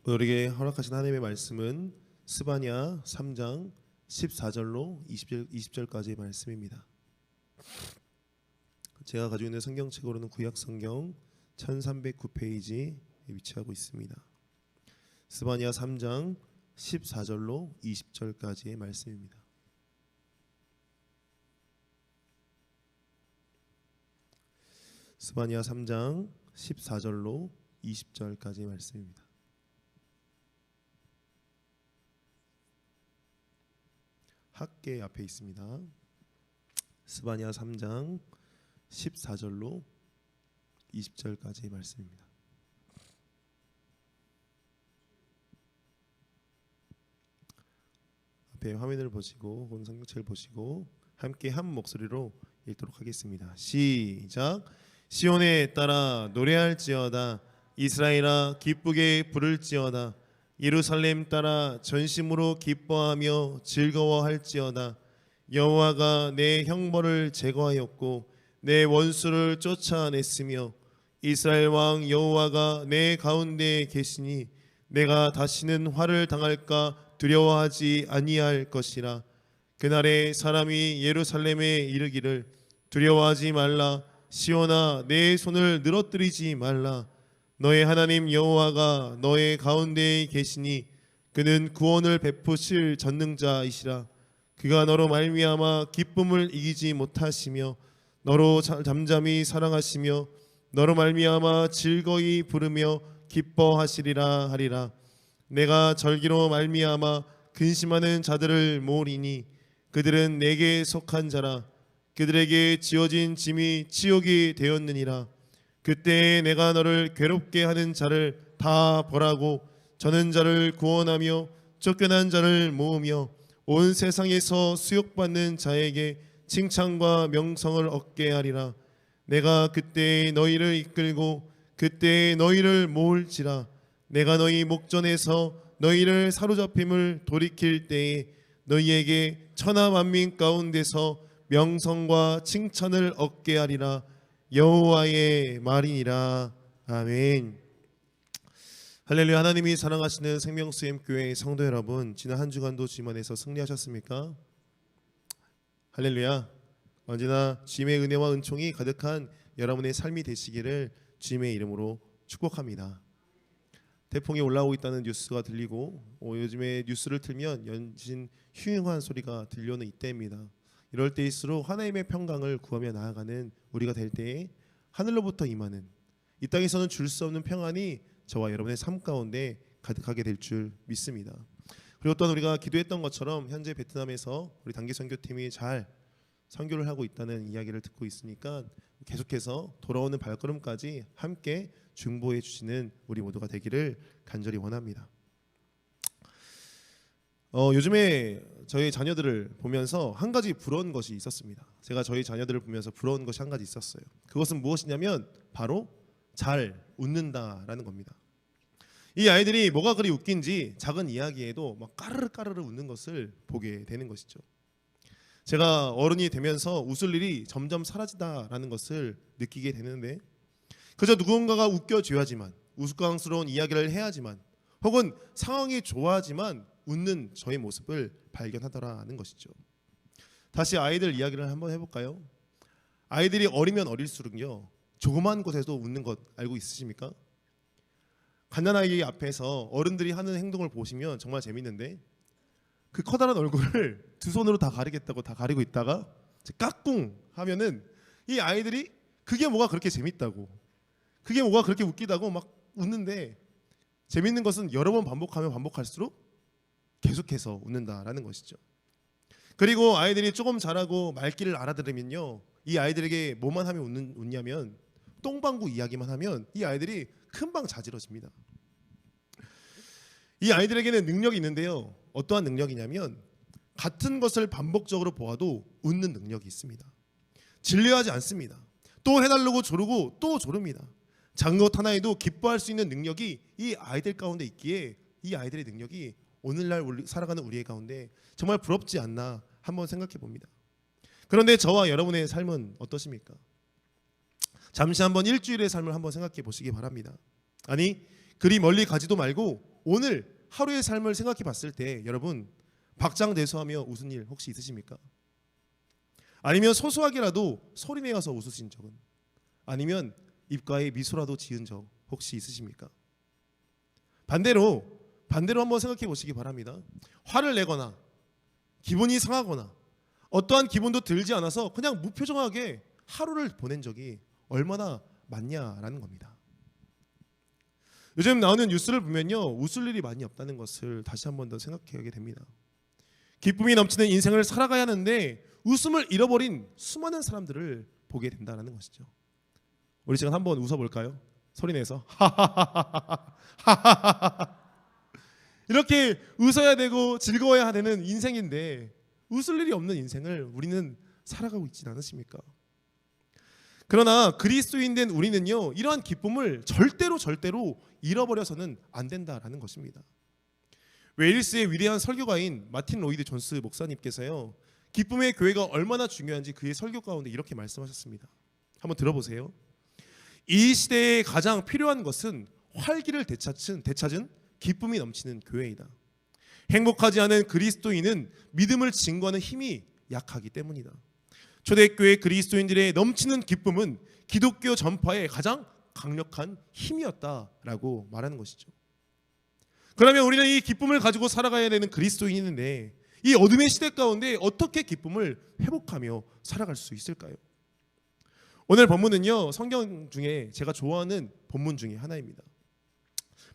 우리에게 허락하신 하나님의 말씀은 스바냐 3장 14절로 20절까지의 말씀입니다. 제가 가지고 있는 성경책으로는 구약성경 1309페이지에 위치하고 있습니다. 스바냐 3장 14절로 20절까지의 말씀입니다. 스바냐 3장 14절로 20절까지의 말씀입니다. 학계 앞에 있습니다. 스바냐 3장 14절로 20절까지의 말씀입니다. 앞에 화면을 보시고 혹은 성경책을 보시고 함께 한 목소리로 읽도록 하겠습니다. 시작. 시온에 따라 노래할지어다. 이스라엘아 기쁘게 부를지어다. 예루살렘 따라 전심으로 기뻐하며 즐거워할지어다. 여호와가 내 형벌을 제거하였고 내 원수를 쫓아냈으며 이스라엘 왕 여호와가 내 가운데 계시니 내가 다시는 화를 당할까 두려워하지 아니할 것이라. 그날에 사람이 예루살렘에 이르기를 두려워하지 말라. 시온아 내 손을 늘어뜨리지 말라. 너의 하나님 여호와가 너의 가운데에 계시니 그는 구원을 베푸실 전능자이시라. 그가 너로 말미암아 기쁨을 이기지 못하시며 너로 잠잠히 사랑하시며 너로 말미암아 즐거이 부르며 기뻐하시리라 하리라. 내가 절기로 말미암아 근심하는 자들을 모으리니 그들은 내게 속한 자라. 그들에게 지어진 짐이 치욕이 되었느니라. 그때 내가 너를 괴롭게 하는 자를 다 벌하고 저는 자를 구원하며 쫓겨난 자를 모으며 온 세상에서 수욕받는 자에게 칭찬과 명성을 얻게 하리라. 내가 그때 너희를 이끌고 그때 너희를 모을지라. 내가 너희 목전에서 너희를 사로잡힘을 돌이킬 때에 너희에게 천하 만민 가운데서 명성과 칭찬을 얻게 하리라. 여호와의 말이니라. 아멘. 할렐루야. 하나님이 사랑하시는 생명수엠교회 성도 여러분, 지난 한 주간도 주님 안에서 승리하셨습니까? 할렐루야. 언제나 주님의 은혜와 은총이 가득한 여러분의 삶이 되시기를 주님의 이름으로 축복합니다. 태풍이 올라오고 있다는 뉴스가 들리고 요즘에 뉴스를 틀면 연신 흉흉한 소리가 들려오는 이때입니다. 이럴 때일수록 하나님의 평강을 구하며 나아가는 우리가 될 때에 하늘로부터 임하는 이 땅에서는 줄 수 없는 평안이 저와 여러분의 삶 가운데 가득하게 될 줄 믿습니다. 그리고 또한 우리가 기도했던 것처럼 현재 베트남에서 우리 단기 선교팀이 잘 선교를 하고 있다는 이야기를 듣고 있으니까 계속해서 돌아오는 발걸음까지 함께 중보해 주시는 우리 모두가 되기를 간절히 원합니다. 요즘에 저희 자녀들을 보면서 한 가지 부러운 것이 있었습니다. 제가 저희 자녀들을 보면서 부러운 것이 한 가지 있었어요. 그것은 무엇이냐면 바로 잘 웃는다라는 겁니다. 이 아이들이 뭐가 그리 웃긴지 작은 이야기에도 막 까르르 까르르 웃는 것을 보게 되는 것이죠. 제가 어른이 되면서 웃을 일이 점점 사라지다라는 것을 느끼게 되는데 그저 누군가가 웃겨줘야지만 우스꽝스러운 이야기를 해야지만 혹은 상황이 좋아지만 웃는 저의 모습을 발견하더라는 것이죠. 다시 아이들 이야기를 한번 해볼까요? 아이들이 어리면 어릴수록요 조그만 곳에도 웃는 것 알고 있으십니까? 갓난아기 앞에서 어른들이 하는 행동을 보시면 정말 재밌는데 그 커다란 얼굴을 두 손으로 다 가리겠다고 다 가리고 있다가 까꿍 하면은 이 아이들이 그게 뭐가 그렇게 재밌다고 그게 뭐가 그렇게 웃기다고 막 웃는데 재밌는 것은 여러 번 반복하면 반복할수록 계속해서 웃는다라는 것이죠. 그리고 아이들이 조금 자라고 말귀를 알아들으면요 이 아이들에게 뭐만 하면 웃냐면 똥방구 이야기만 하면 이 아이들이 금방 자지러집니다. 이 아이들에게는 능력이 있는데요 어떠한 능력이냐면 같은 것을 반복적으로 보아도 웃는 능력이 있습니다. 진료하지 않습니다. 또 해달라고 조르고 또 조릅니다. 작은 것 하나에도 기뻐할 수 있는 능력이 이 아이들 가운데 있기에 이 아이들의 능력이 오늘날 살아가는 우리의 가운데 정말 부럽지 않나 한번 생각해 봅니다. 그런데 저와 여러분의 삶은 어떠십니까? 잠시 한번 일주일의 삶을 한번 생각해 보시기 바랍니다. 아니 그리 멀리 가지도 말고 오늘 하루의 삶을 생각해 봤을 때 여러분 박장대소하며 웃은 일 혹시 있으십니까? 아니면 소소하게라도 소리내어서 웃으신 적은? 아니면 입가에 미소라도 지은 적 혹시 있으십니까? 반대로 한번 생각해 보시기 바랍니다. 화를 내거나 기분이 상하거나 어떠한 기분도 들지 않아서 그냥 무표정하게 하루를 보낸 적이 얼마나 많냐라는 겁니다. 요즘 나오는 뉴스를 보면요, 웃을 일이 많이 없다는 것을 다시 한번 더 생각하게 됩니다. 기쁨이 넘치는 인생을 살아가야 하는데 웃음을 잃어버린 수많은 사람들을 보게 된다는 것이죠. 우리 지금 한번 웃어볼까요? 소리내서 이렇게 웃어야 되고 즐거워야 되는 인생인데 웃을 일이 없는 인생을 우리는 살아가고 있지 않으십니까? 그러나 그리스도인 된 우리는요, 이러한 기쁨을 절대로 잃어버려서는 안 된다라는 것입니다. 웨일스의 위대한 설교가인 마틴 로이드 존스 목사님께서요, 기쁨의 교회가 얼마나 중요한지 그의 설교 가운데 이렇게 말씀하셨습니다. 한번 들어보세요. 이 시대에 가장 필요한 것은 활기를 되찾은 기쁨이 넘치는 교회이다. 행복하지 않은 그리스도인은 믿음을 증거하는 힘이 약하기 때문이다. 초대교회 그리스도인들의 넘치는 기쁨은 기독교 전파의 가장 강력한 힘이었다라고 말하는 것이죠. 그러면 우리는 이 기쁨을 가지고 살아가야 되는 그리스도인인데 이 어둠의 시대 가운데 어떻게 기쁨을 회복하며 살아갈 수 있을까요? 오늘 본문은요, 성경 중에 제가 좋아하는 본문 중에 하나입니다.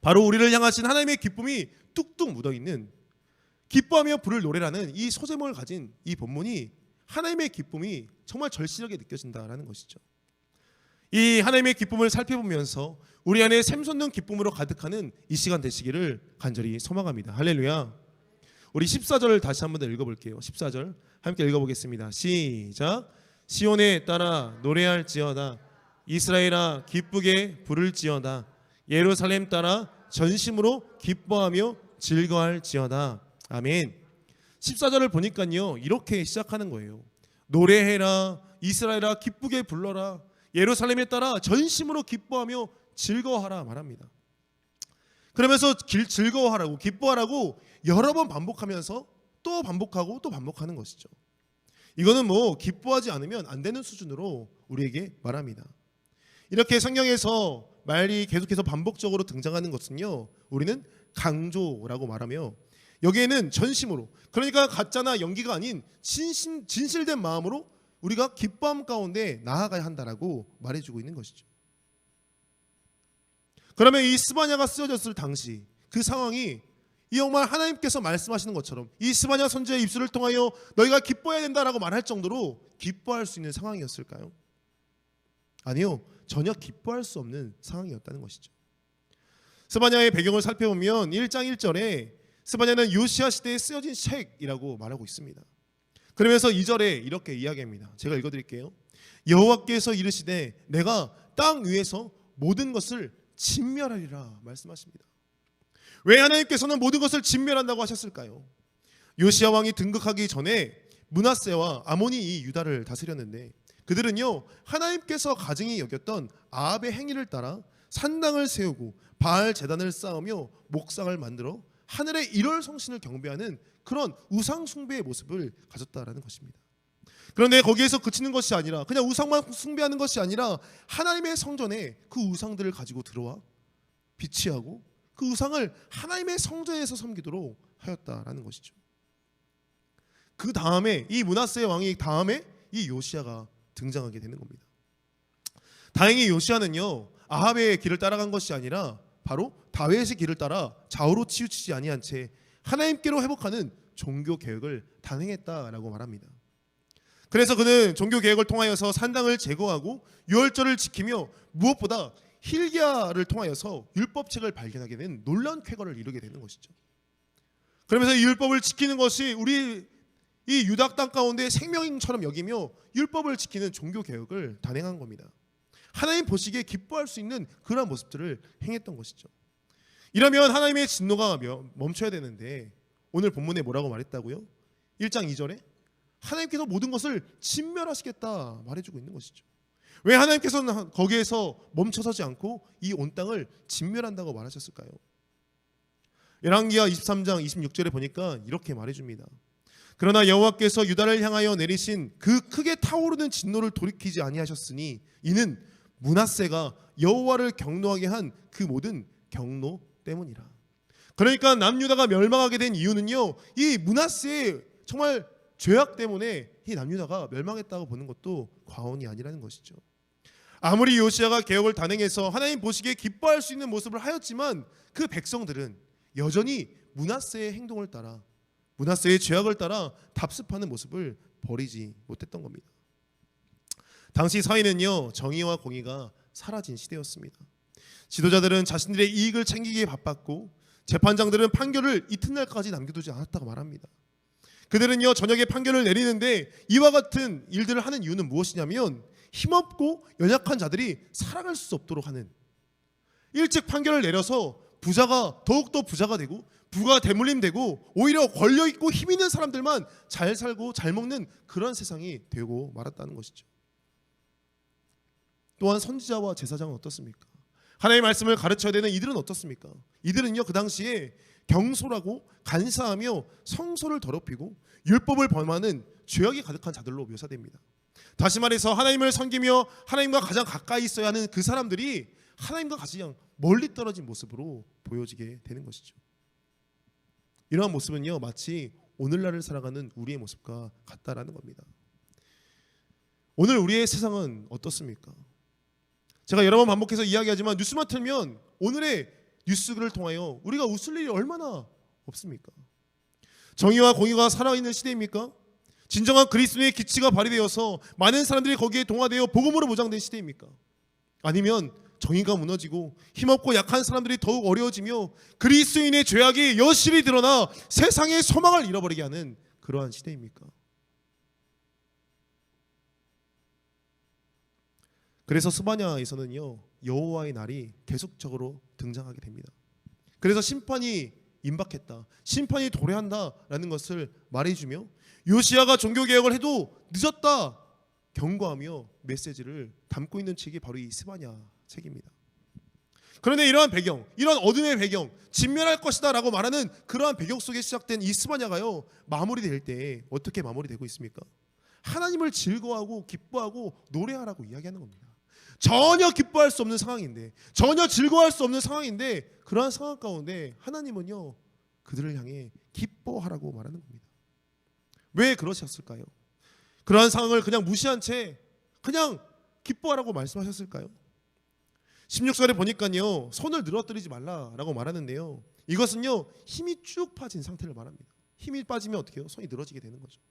바로 우리를 향하신 하나님의 기쁨이 뚝뚝 묻어있는 기뻐하며 부를 노래라는 이 소제목을 가진 이 본문이 하나님의 기쁨이 정말 절실하게 느껴진다라는 것이죠. 이 하나님의 기쁨을 살펴보면서 우리 안에 샘솟는 기쁨으로 가득하는 이 시간 되시기를 간절히 소망합니다. 할렐루야. 우리 14절 다시 한번 더 읽어볼게요. 14절 함께 읽어보겠습니다. 시작. 시온에 따라 노래할지어다. 이스라엘아 기쁘게 부를지어다. 예루살렘 따라 전심으로 기뻐하며 즐거워할지어다. 아멘. 14절을 보니까요, 이렇게 시작하는 거예요. 노래해라. 이스라엘아 기쁘게 불러라. 예루살렘에 따라 전심으로 기뻐하며 즐거워하라 말합니다. 그러면서 즐거워하라고 기뻐하라고 여러 번 반복하면서 또 반복하고 또 반복하는 것이죠. 이거는 뭐 기뻐하지 않으면 안 되는 수준으로 우리에게 말합니다. 이렇게 성경에서 말이 계속해서 반복적으로 등장하는 것은요, 우리는 강조라고 말하며 여기에는 전심으로, 그러니까 가짜나 연기가 아닌 진실된 마음으로 우리가 기뻐함 가운데 나아가야 한다라고 말해주고 있는 것이죠. 그러면 이 스바냐가 쓰여졌을 당시 그 상황이 이 정말 하나님께서 말씀하시는 것처럼 이 스바냐 선지자의 입술을 통하여 너희가 기뻐해야 된다라고 말할 정도로 기뻐할 수 있는 상황이었을까요? 아니요, 전혀 기뻐할 수 없는 상황이었다는 것이죠. 스바냐의 배경을 살펴보면 1장 1절에 스바냐는 요시야 시대에 쓰여진 책이라고 말하고 있습니다. 그러면서 2절에 이렇게 이야기합니다. 제가 읽어드릴게요. 여호와께서 이르시되 내가 땅 위에서 모든 것을 진멸하리라 말씀하십니다. 왜 하나님께서는 모든 것을 진멸한다고 하셨을까요? 요시야 왕이 등극하기 전에 므낫세와 아몬이 이 유다를 다스렸는데 그들은요, 하나님께서 가증히 여겼던 아합의 행위를 따라 산당을 세우고 바알 제단을 쌓으며 목상을 만들어 하늘의 일월 성신을 경배하는 그런 우상 숭배의 모습을 가졌다라는 것입니다. 그런데 거기에서 그치는 것이 아니라 그냥 우상만 숭배하는 것이 아니라 하나님의 성전에 그 우상들을 가지고 들어와 비치하고 그 우상을 하나님의 성전에서 섬기도록 하였다라는 것이죠. 그 다음에 이 므낫세 왕이 다음에 이 요시야가 등장하게 되는 겁니다. 다행히 요시야는요, 아합의 길을 따라간 것이 아니라 바로 다윗의 길을 따라 좌우로 치우치지 아니한 채 하나님께로 회복하는 종교 개혁을 단행했다라고 말합니다. 그래서 그는 종교 개혁을 통하여서 산당을 제거하고 유월절을 지키며 무엇보다 hil기야를 통하여서 율법책을 발견하게 된 놀라운 쾌거를 이루게 되는 것이죠. 그러면서 이 율법을 지키는 것이 우리 이 유다 땅 가운데 생명처럼 여기며 율법을 지키는 종교 개혁을 단행한 겁니다. 하나님 보시기에 기뻐할 수 있는 그런 모습들을 행했던 것이죠. 이러면 하나님의 진노가 멈춰야 되는데 오늘 본문에 뭐라고 말했다고요? 1장 2절에 하나님께서 모든 것을 진멸하시겠다 말해주고 있는 것이죠. 왜 하나님께서는 거기에서 멈춰서지 않고 이 온 땅을 진멸한다고 말하셨을까요? 열왕기하 23장 26절에 보니까 이렇게 말해줍니다. 그러나 여호와께서 유다를 향하여 내리신 그 크게 타오르는 진노를 돌이키지 아니하셨으니 이는 므낫세가 여호와를 경노하게 한 그 모든 경노 때문이라. 그러니까 남유다가 멸망하게 된 이유는요, 이 므낫세의 정말 죄악 때문에 이 남유다가 멸망했다고 보는 것도 과언이 아니라는 것이죠. 아무리 요시야가 개혁을 단행해서 하나님 보시기에 기뻐할 수 있는 모습을 하였지만 그 백성들은 여전히 므낫세의 행동을 따라, 므낫세의 죄악을 따라 답습하는 모습을 버리지 못했던 겁니다. 당시 사회는요, 정의와 공의가 사라진 시대였습니다. 지도자들은 자신들의 이익을 챙기기에 바빴고 재판장들은 판결을 이튿날까지 남겨두지 않았다고 말합니다. 그들은요, 저녁에 판결을 내리는데 이와 같은 일들을 하는 이유는 무엇이냐면 힘없고 연약한 자들이 살아갈 수 없도록 하는, 일찍 판결을 내려서 부자가 더욱더 부자가 되고 부가 대물림되고 오히려 권력있고 힘있는 사람들만 잘 살고 잘 먹는 그런 세상이 되고 말았다는 것이죠. 또한 선지자와 제사장은 어떻습니까? 하나님의 말씀을 가르쳐야 되는 이들은 어떻습니까? 이들은요, 그 당시에 경솔하고 간사하며 성소를 더럽히고 율법을 범하는 죄악이 가득한 자들로 묘사됩니다. 다시 말해서 하나님을 섬기며 하나님과 가장 가까이 있어야 하는 그 사람들이 하나님과 가장 멀리 떨어진 모습으로 보여지게 되는 것이죠. 이러한 모습은요, 마치 오늘날을 살아가는 우리의 모습과 같다라는 겁니다. 오늘 우리의 세상은 어떻습니까? 제가 여러 번 반복해서 이야기하지만 뉴스만 틀면 오늘의 뉴스를 통하여 우리가 웃을 일이 얼마나 없습니까? 정의와 공의가 살아있는 시대입니까? 진정한 그리스도의 기치가 발휘되어서 많은 사람들이 거기에 동화되어 복음으로 보장된 시대입니까? 아니면 정의가 무너지고 힘없고 약한 사람들이 더욱 어려워지며 그리스도인의 죄악이 여실히 드러나 세상의 소망을 잃어버리게 하는 그러한 시대입니까? 그래서 스바냐에서는요, 여호와의 날이 계속적으로 등장하게 됩니다. 그래서 심판이 임박했다, 심판이 도래한다라는 것을 말해주며 요시야가 종교개혁을 해도 늦었다 경고하며 메시지를 담고 있는 책이 바로 이 스바냐 책입니다. 그런데 이러한 배경, 이러한 어둠의 배경, 진멸할 것이다 라고 말하는 그러한 배경 속에 시작된 이 스바냐가요, 마무리될 때 어떻게 마무리되고 있습니까? 하나님을 즐거워하고 기뻐하고 노래하라고 이야기하는 겁니다. 전혀 기뻐할 수 없는 상황인데, 전혀 즐거워할 수 없는 상황인데, 그러한 상황 가운데 하나님은요, 그들을 향해 기뻐하라고 말하는 겁니다. 왜 그러셨을까요? 그러한 상황을 그냥 무시한 채 그냥 기뻐하라고 말씀하셨을까요? 16절에 보니까요, 손을 늘어뜨리지 말라라고 말하는데요, 이것은요, 힘이 쭉 빠진 상태를 말합니다. 힘이 빠지면 어떻게 해요? 손이 늘어지게 되는 거죠.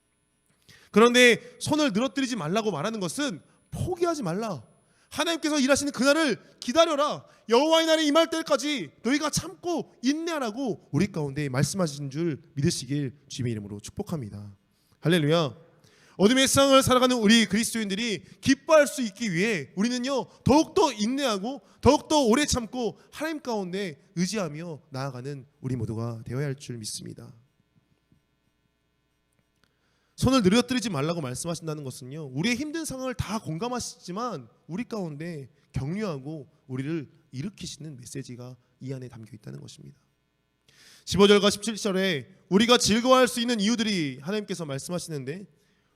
그런데 손을 늘어뜨리지 말라고 말하는 것은 포기하지 말라, 하나님께서 일하시는 그날을 기다려라, 여호와의 날이 임할 때까지 너희가 참고 인내하라고 우리 가운데 말씀하신 줄 믿으시길 주님의 이름으로 축복합니다. 할렐루야. 어둠의 세상을 살아가는 우리 그리스도인들이 기뻐할 수 있기 위해 우리는요, 더욱더 인내하고 더욱더 오래 참고 하나님 가운데 의지하며 나아가는 우리 모두가 되어야 할 줄 믿습니다. 손을 늘어뜨리지 말라고 말씀하신다는 것은요, 우리의 힘든 상황을 다 공감하시지만 우리 가운데 격려하고 우리를 일으키시는 메시지가 이 안에 담겨 있다는 것입니다. 15절과 17절에 우리가 즐거워할 수 있는 이유들이 하나님께서 말씀하시는데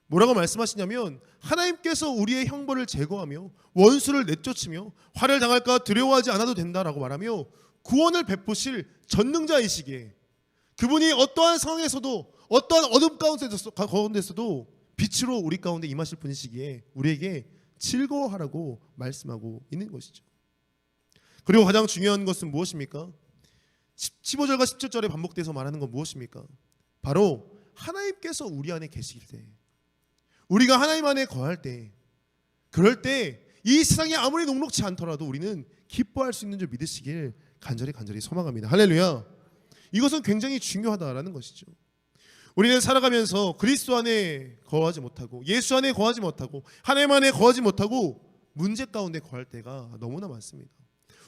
뭐라고 말씀하시냐면, 하나님께서 우리의 형벌을 제거하며 원수를 내쫓으며 화를 당할까 두려워하지 않아도 된다라고 말하며 구원을 베푸실 전능자이시기에, 그분이 어떠한 상황에서도 어떠한 어둠 가운데서도 빛으로 우리 가운데 임하실 분이시기에 우리에게 즐거워하라고 말씀하고 있는 것이죠. 그리고 가장 중요한 것은 무엇입니까? 15절과 17절에 반복돼서 말하는 건 무엇입니까? 바로 하나님께서 우리 안에 계실 때, 우리가 하나님 안에 거할 때, 그럴 때 이 세상이 아무리 녹록지 않더라도 우리는 기뻐할 수 있는 줄 믿으시길 간절히 소망합니다. 할렐루야. 이것은 굉장히 중요하다라는 것이죠. 우리는 살아가면서 그리스도 안에 거하지 못하고 예수 안에 거하지 못하고 하나님 안에 거하지 못하고 문제 가운데 거할 때가 너무나 많습니다.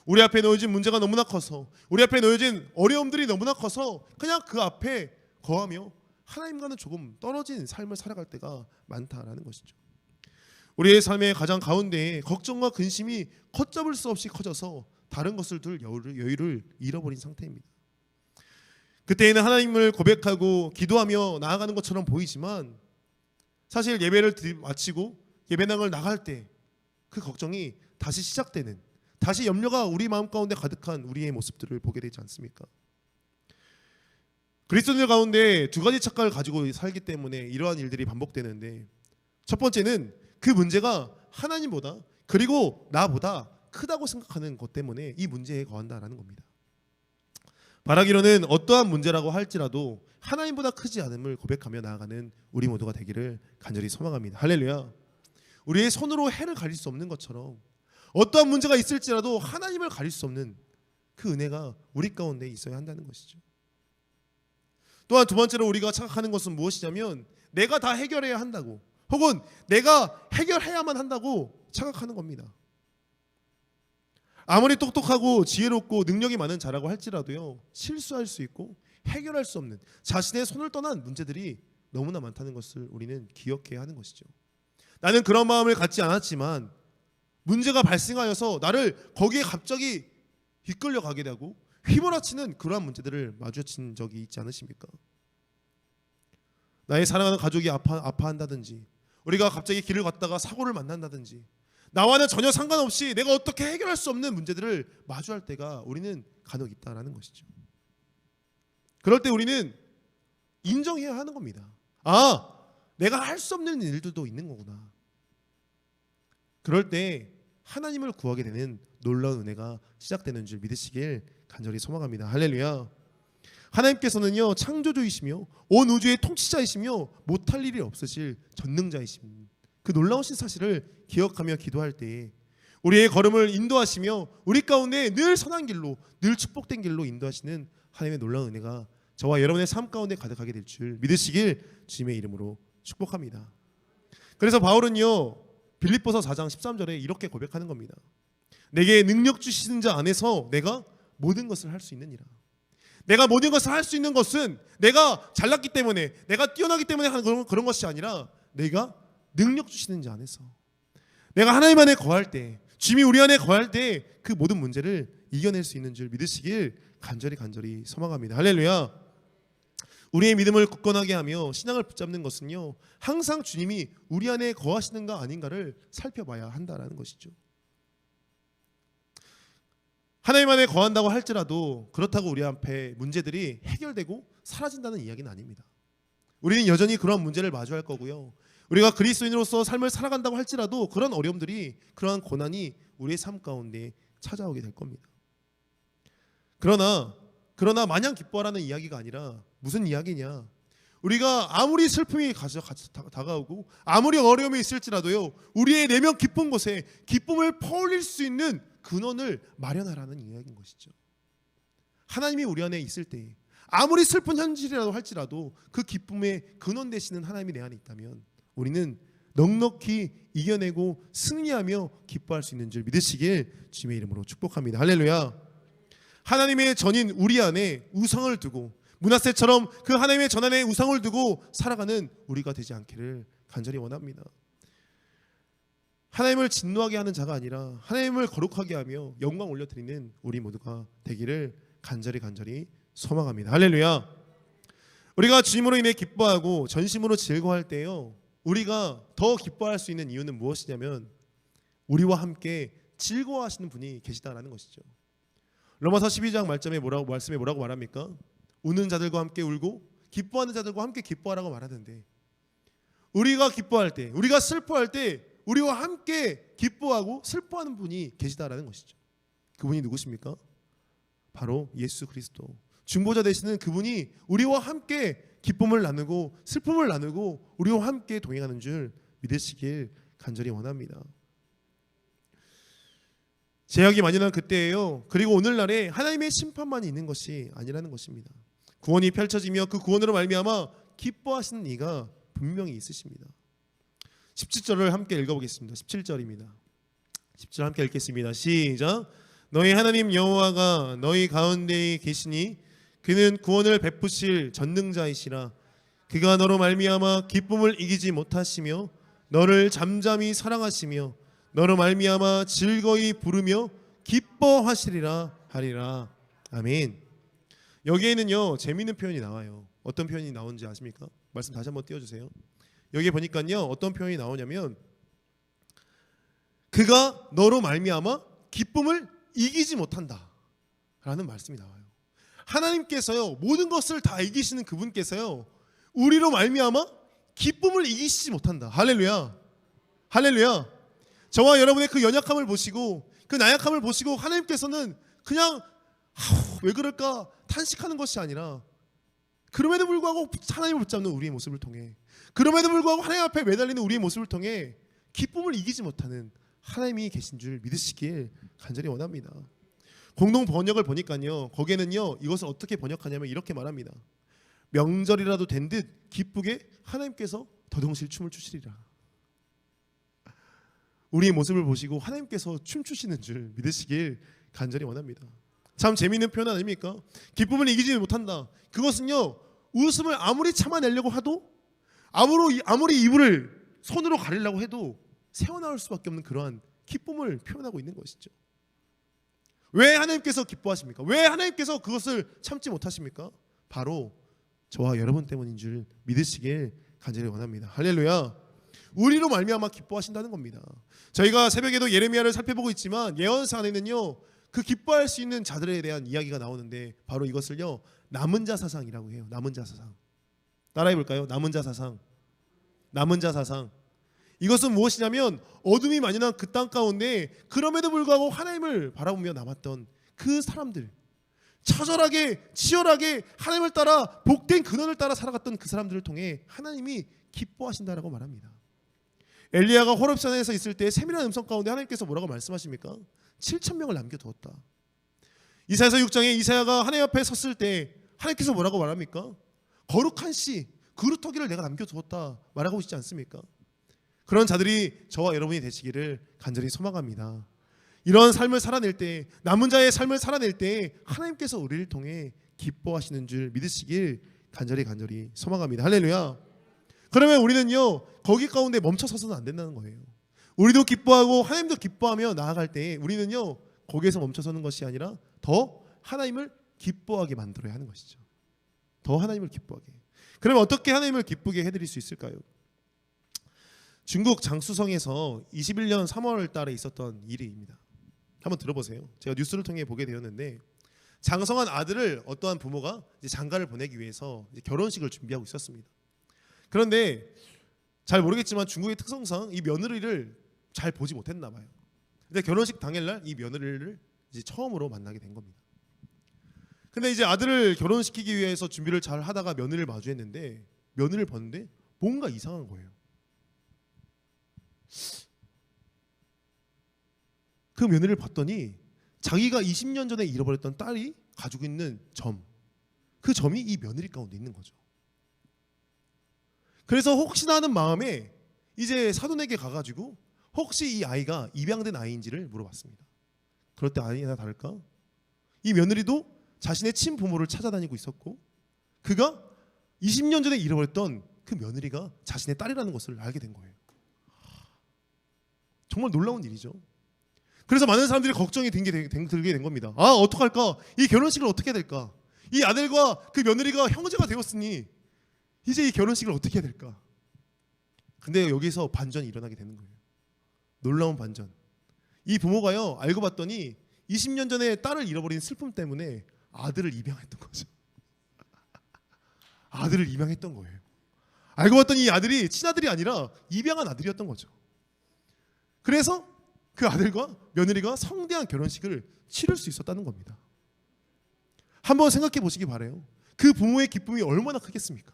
우리 앞에 놓여진 문제가 너무나 커서, 우리 앞에 놓여진 어려움들이 너무나 커서 그냥 그 앞에 거하며 하나님과는 조금 떨어진 삶을 살아갈 때가 많다라는 것이죠. 우리의 삶의 가장 가운데에 걱정과 근심이 걷잡을 수 없이 커져서 다른 것을 둘 여유를 잃어버린 상태입니다. 그때에는 하나님을 고백하고 기도하며 나아가는 것처럼 보이지만 사실 예배를 마치고 예배당을 나갈 때 그 걱정이 다시 시작되는, 다시 염려가 우리 마음 가운데 가득한 우리의 모습들을 보게 되지 않습니까? 그리스도인들 가운데 두 가지 착각을 가지고 살기 때문에 이러한 일들이 반복되는데, 첫 번째는 그 문제가 하나님보다 그리고 나보다 크다고 생각하는 것 때문에 이 문제에 거한다라는 겁니다. 바라기로는 어떠한 문제라고 할지라도 하나님보다 크지 않음을 고백하며 나아가는 우리 모두가 되기를 간절히 소망합니다. 할렐루야. 우리의 손으로 해를 가릴 수 없는 것처럼 어떠한 문제가 있을지라도 하나님을 가릴 수 없는 그 은혜가 우리 가운데 있어야 한다는 것이죠. 또한 두 번째로 우리가 착각하는 것은 무엇이냐면 내가 다 해결해야 한다고, 혹은 내가 해결해야만 한다고 착각하는 겁니다. 아무리 똑똑하고 지혜롭고 능력이 많은 자라고 할지라도요, 실수할 수 있고 해결할 수 없는 자신의 손을 떠난 문제들이 너무나 많다는 것을 우리는 기억해야 하는 것이죠. 나는 그런 마음을 갖지 않았지만 문제가 발생하여서 나를 거기에 갑자기 이끌려 가게 되고 휘몰아치는 그러한 문제들을 마주친 적이 있지 않으십니까? 나의 사랑하는 가족이 아파한다든지, 우리가 갑자기 길을 걷다가 사고를 만난다든지, 나와는 전혀 상관없이 내가 어떻게 해결할 수 없는 문제들을 마주할 때가 우리는 간혹 있다라는 것이죠. 그럴 때 우리는 인정해야 하는 겁니다. 아, 내가 할 수 없는 일들도 있는 거구나. 그럴 때 하나님을 구하게 되는 놀라운 은혜가 시작되는 줄 믿으시길 간절히 소망합니다. 할렐루야. 하나님께서는요, 창조주이시며 온 우주의 통치자이시며 못할 일이 없으실 전능자이십니다. 그 놀라우신 사실을 기억하며 기도할 때에 우리의 걸음을 인도하시며 우리 가운데 늘 선한 길로, 늘 축복된 길로 인도하시는 하나님의 놀라운 은혜가 저와 여러분의 삶 가운데 가득하게 될 줄 믿으시길 주님의 이름으로 축복합니다. 그래서 바울은요, 빌립보서 4장 13절에 이렇게 고백하는 겁니다. 내게 능력 주시는 자 안에서 내가 모든 것을 할 수 있느니라. 내가 모든 것을 할 수 있는 것은 내가 잘났기 때문에, 내가 뛰어나기 때문에 하는 그런 것이 아니라 내가 능력 주시는 자 안에서, 내가 하나님 안에 거할 때, 주님이 우리 안에 거할 때 그 모든 문제를 이겨낼 수 있는 줄 믿으시길 간절히 소망합니다. 할렐루야. 우리의 믿음을 굳건하게 하며 신앙을 붙잡는 것은요, 항상 주님이 우리 안에 거하시는가 아닌가를 살펴봐야 한다라는 것이죠. 하나님 안에 거한다고 할지라도 그렇다고 우리 앞에 문제들이 해결되고 사라진다는 이야기는 아닙니다. 우리는 여전히 그런 문제를 마주할 거고요, 우리가 그리스도인으로서 삶을 살아간다고 할지라도 그런 어려움들이, 그러한 고난이 우리의 삶 가운데 찾아오게 될 겁니다. 그러나 마냥 기뻐하라는 이야기가 아니라 무슨 이야기냐, 우리가 아무리 슬픔이 다가오고 아무리 어려움이 있을지라도요, 우리의 내면 깊은 곳에 기쁨을 퍼올릴 수 있는 근원을 마련하라는 이야기인 것이죠. 하나님이 우리 안에 있을 때 아무리 슬픈 현실이라도 할지라도 그 기쁨의 근원 되시는 하나님이 내 안에 있다면 우리는 넉넉히 이겨내고 승리하며 기뻐할 수 있는 줄 믿으시길 주님의 이름으로 축복합니다. 할렐루야. 하나님의 전인 우리 안에 우상을 두고, 므낫세처럼 그 하나님의 전 안에 우상을 두고 살아가는 우리가 되지 않기를 간절히 원합니다. 하나님을 진노하게 하는 자가 아니라 하나님을 거룩하게 하며 영광 올려드리는 우리 모두가 되기를 간절히 소망합니다. 할렐루야. 우리가 주님으로 인해 기뻐하고 전심으로 즐거워할 때요, 우리가 더 기뻐할 수 있는 이유는 무엇이냐면 우리와 함께 즐거워하시는 분이 계시다라는 것이죠. 로마서 12장 말씀에 뭐라고 말합니까? 우는 자들과 함께 울고 기뻐하는 자들과 함께 기뻐하라고 말하는데, 우리가 기뻐할 때, 우리가 슬퍼할 때 우리와 함께 기뻐하고 슬퍼하는 분이 계시다라는 것이죠. 그분이 누구십니까? 바로 예수 그리스도, 중보자 되시는 그분이 우리와 함께 기쁨을 나누고 슬픔을 나누고 우리와 함께 동행하는 줄 믿으시길 간절히 원합니다. 제약이 많이 난 그때예요. 그리고 오늘날에 하나님의 심판만이 있는 것이 아니라는 것입니다. 구원이 펼쳐지며 그 구원으로 말미암아 기뻐하시는 이가 분명히 있으십니다. 17절을 함께 읽어보겠습니다. 17절입니다. 17절 함께 읽겠습니다. 시작. 너희 하나님 여호와가 너희 가운데에 계시니 그는 구원을 베푸실 전능자이시라. 그가 너로 말미암아 기쁨을 이기지 못하시며 너를 잠잠히 사랑하시며 너로 말미암아 즐거이 부르며 기뻐하시리라 하리라. 아멘. 여기에는요 재미있는 표현이 나와요. 어떤 표현이 나오는지 아십니까? 말씀 다시 한번 띄워주세요. 여기 보니까요 어떤 표현이 나오냐면 그가 너로 말미암아 기쁨을 이기지 못한다 라는 말씀이 나와요. 하나님께서요 모든 것을 다 이기시는 그분께서요 우리로 말미암아 기쁨을 이기시지 못한다. 할렐루야, 할렐루야. 저와 여러분의 그 연약함을 보시고 그 나약함을 보시고 하나님께서는 그냥 왜 그럴까 탄식하는 것이 아니라 그럼에도 불구하고 하나님을 붙잡는 우리의 모습을 통해, 그럼에도 불구하고 하나님 앞에 매달리는 우리의 모습을 통해 기쁨을 이기지 못하는 하나님이 계신 줄 믿으시길 간절히 원합니다. 공동 번역을 보니까요 거기에는요 이것을 어떻게 번역하냐면 이렇게 말합니다. 명절이라도 된 듯 기쁘게 하나님께서 더덩실 춤을 추시리라. 우리의 모습을 보시고 하나님께서 춤추시는 줄 믿으시길 간절히 원합니다. 참 재미있는 표현 아닙니까? 기쁨을 이기지 못한다. 그것은요 웃음을 아무리 참아내려고 해도 아무리 이불을 손으로 가리려고 해도 새어나올 수밖에 없는 그러한 기쁨을 표현하고 있는 것이죠. 왜 하나님께서 기뻐하십니까? 왜 하나님께서 그것을 참지 못하십니까? 바로 저와 여러분 때문인 줄 믿으시길 간절히 원합니다. 할렐루야. 우리로 말미암아 기뻐하신다는 겁니다. 저희가 새벽에도 예레미야를 살펴보고 있지만 예언서 안에는요 그 기뻐할 수 있는 자들에 대한 이야기가 나오는데 바로 이것을요 남은 자 사상이라고 해요. 남은 자 사상. 따라해 볼까요? 남은 자 사상. 남은 자 사상. 이것은 무엇이냐면 어둠이 만연한 그 땅 가운데 그럼에도 불구하고 하나님을 바라보며 남았던 그 사람들, 처절하게 치열하게 하나님을 따라 복된 근원을 따라 살아갔던 그 사람들을 통해 하나님이 기뻐하신다라고 말합니다. 엘리야가 호렙산에서 있을 때 세밀한 음성 가운데 하나님께서 뭐라고 말씀하십니까? 7,000명을 남겨두었다. 이사야서 6장에 이사야가 하나님 앞에 섰을 때 하나님께서 뭐라고 말합니까? 거룩한 씨 그루터기를 내가 남겨두었다 말하고 있지 않습니까? 그런 자들이 저와 여러분이 되시기를 간절히 소망합니다. 이런 삶을 살아낼 때, 남은 자의 삶을 살아낼 때 하나님께서 우리를 통해 기뻐하시는 줄 믿으시길 간절히 소망합니다. 할렐루야. 그러면 우리는요 거기 가운데 멈춰서서는 안 된다는 거예요. 우리도 기뻐하고 하나님도 기뻐하며 나아갈 때 우리는요 거기에서 멈춰서는 것이 아니라 더 하나님을 기뻐하게 만들어야 하는 것이죠. 더 하나님을 기뻐하게. 그러면 어떻게 하나님을 기쁘게 해드릴 수 있을까요? 중국 장쑤성에서 21년 3월 달에 있었던 일입니다. 한번 들어보세요. 제가 뉴스를 통해 보게 되었는데 장성한 아들을 어떠한 부모가 이제 장가를 보내기 위해서 이제 결혼식을 준비하고 있었습니다. 그런데 잘 모르겠지만 중국의 특성상 이 며느리를 잘 보지 못했나 봐요. 근데 결혼식 당일날 이 며느리를 이제 처음으로 만나게 된 겁니다. 근데 이제 아들을 결혼시키기 위해서 준비를 잘 하다가 며느리를 마주했는데 며느리를 봤는데 뭔가 이상한 거예요. 그 며느리를 봤더니 자기가 20년 전에 잃어버렸던 딸이 가지고 있는 점, 그 점이 이 며느리 가운데 있는 거죠. 그래서 혹시나 하는 마음에 이제 사돈에게 가가지고 혹시 이 아이가 입양된 아이인지를 물어봤습니다. 그럴 때 아니나 다를까 이 며느리도 자신의 친부모를 찾아다니고 있었고 그가 20년 전에 잃어버렸던 그 며느리가 자신의 딸이라는 것을 알게 된 거예요. 정말 놀라운 일이죠. 그래서 많은 사람들이 걱정이 들게 된 겁니다. 아 어떡할까? 이 결혼식을 어떻게 해야 될까? 이 아들과 그 며느리가 형제가 되었으니 이제 이 결혼식을 어떻게 해야 될까? 근데 여기서 반전이 일어나게 되는 거예요. 놀라운 반전. 이 부모가요 알고 봤더니 20년 전에 딸을 잃어버린 슬픔 때문에 아들을 입양했던 거죠. 아들을 입양했던 거예요. 알고 봤더니 이 아들이 친아들이 아니라 입양한 아들이었던 거죠. 그래서 그 아들과 며느리가 성대한 결혼식을 치를 수 있었다는 겁니다. 한번 생각해 보시기 바라요. 그 부모의 기쁨이 얼마나 크겠습니까?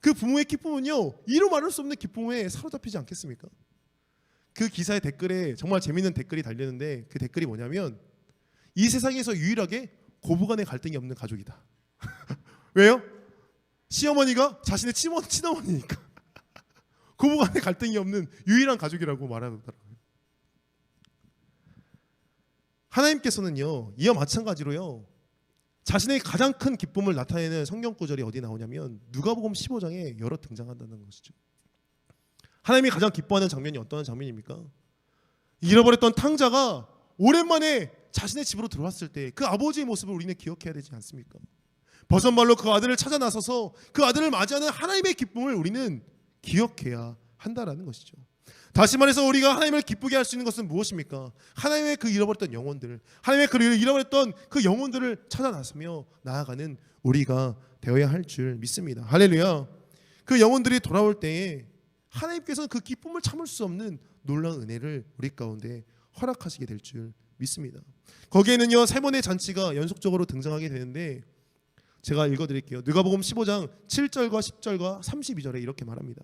그 부모의 기쁨은요 이루 말할 수 없는 기쁨에 사로잡히지 않겠습니까? 그 기사의 댓글에 정말 재밌는 댓글이 달렸는데 그 댓글이 뭐냐면 이 세상에서 유일하게 고부간의 갈등이 없는 가족이다. 왜요? 시어머니가 자신의 친어머니니까 고부간의 갈등이 없는 유일한 가족이라고 말하더라고요. 하나님께서는요 이와 마찬가지로요 자신의 가장 큰 기쁨을 나타내는 성경 구절이 어디 나오냐면 누가복음 15장에 여러 등장한다는 것이죠. 하나님이 가장 기뻐하는 장면이 어떤 장면입니까? 잃어버렸던 탕자가 오랜만에 자신의 집으로 들어왔을 때 그 아버지의 모습을 우리는 기억해야 되지 않습니까? 버선발로 그 아들을 찾아 나서서 그 아들을 맞이하는 하나님의 기쁨을 우리는 기억해야 한다라는 것이죠. 다시 말해서 우리가 하나님을 기쁘게 할 수 있는 것은 무엇입니까? 하나님의 그 잃어버렸던 영혼들, 하나님의 그 잃어버렸던 그 영혼들을 찾아 나서며 나아가는 우리가 되어야 할 줄 믿습니다. 할렐루야. 그 영혼들이 돌아올 때에 하나님께서는 그 기쁨을 참을 수 없는 놀라운 은혜를 우리 가운데 허락하시게 될 줄 믿습니다. 거기에는요 3번의 잔치가 연속적으로 등장하게 되는데 제가 읽어드릴게요. 누가복음 15장 7절과 10절과 32절에 이렇게 말합니다.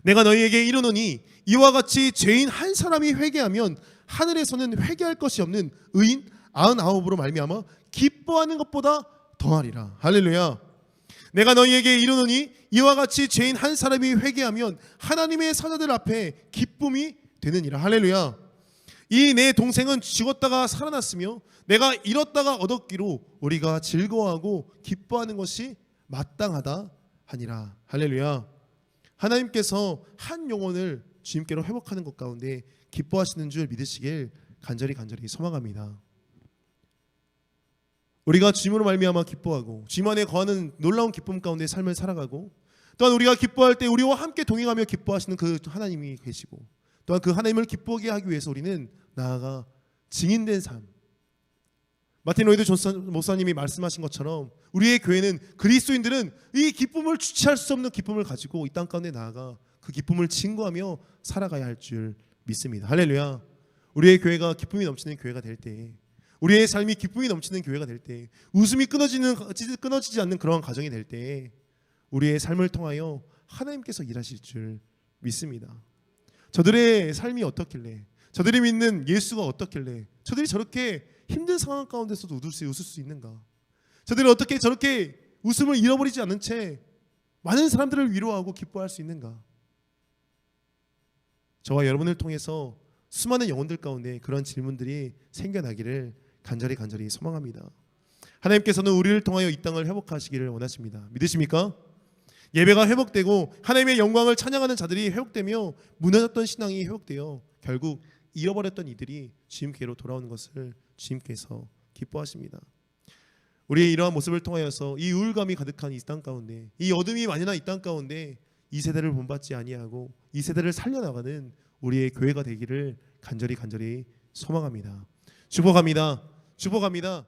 내가 너희에게 이르노니 이와 같이 죄인 한 사람이 회개하면 하늘에서는 회개할 것이 없는 의인 99으로 말미암아 기뻐하는 것보다 더하리라. 할렐루야. 내가 너희에게 이르노니 이와 같이 죄인 한 사람이 회개하면 하나님의 사자들 앞에 기쁨이 되느니라. 할렐루야. 이 내 동생은 죽었다가 살아났으며 내가 잃었다가 얻었기로 우리가 즐거워하고 기뻐하는 것이 마땅하다 하니라. 할렐루야. 하나님께서 한 영혼을 주님께로 회복하는 것 가운데 기뻐하시는 줄 믿으시길 간절히 소망합니다. 우리가 주님으로 말미암아 기뻐하고 주님 안에 거하는 놀라운 기쁨 가운데 삶을 살아가고 또한 우리가 기뻐할 때 우리와 함께 동행하며 기뻐하시는 그 하나님이 계시고 또한 그 하나님을 기쁘게 하기 위해서 우리는 나아가 증인된 삶, 마틴 로이드 존슨 목사님이 말씀하신 것처럼 우리의 교회는 그리스도인들은 이 기쁨을 주체할 수 없는 기쁨을 가지고 이 땅 가운데 나아가 그 기쁨을 증거하며 살아가야 할 줄 믿습니다. 할렐루야. 우리의 교회가 기쁨이 넘치는 교회가 될 때, 우리의 삶이 기쁨이 넘치는 교회가 될 때, 웃음이 끊어지지 않는 그러한 가정이 될 때 우리의 삶을 통하여 하나님께서 일하실 줄 믿습니다. 저들의 삶이 어떻길래, 저들이 믿는 예수가 어떻길래 저들이 저렇게 힘든 상황 가운데서도 웃을 수 있는가? 저들이 어떻게 저렇게 웃음을 잃어버리지 않는 채 많은 사람들을 위로하고 기뻐할 수 있는가? 저와 여러분을 통해서 수많은 영혼들 가운데 그런 질문들이 생겨나기를 간절히 소망합니다. 하나님께서는 우리를 통하여 이 땅을 회복하시기를 원하십니다. 믿으십니까? 예배가 회복되고 하나님의 영광을 찬양하는 자들이 회복되며 무너졌던 신앙이 회복되어 결국 잃어버렸던 이들이 주님께로 돌아오는 것을 주님께서 기뻐하십니다. 우리의 이러한 모습을 통하여서 이 우울감이 가득한 이 땅 가운데, 이 어둠이 만연한 이 땅 가운데 이 세대를 본받지 아니하고 이 세대를 살려나가는 우리의 교회가 되기를 간절히 소망합니다. 축복합니다.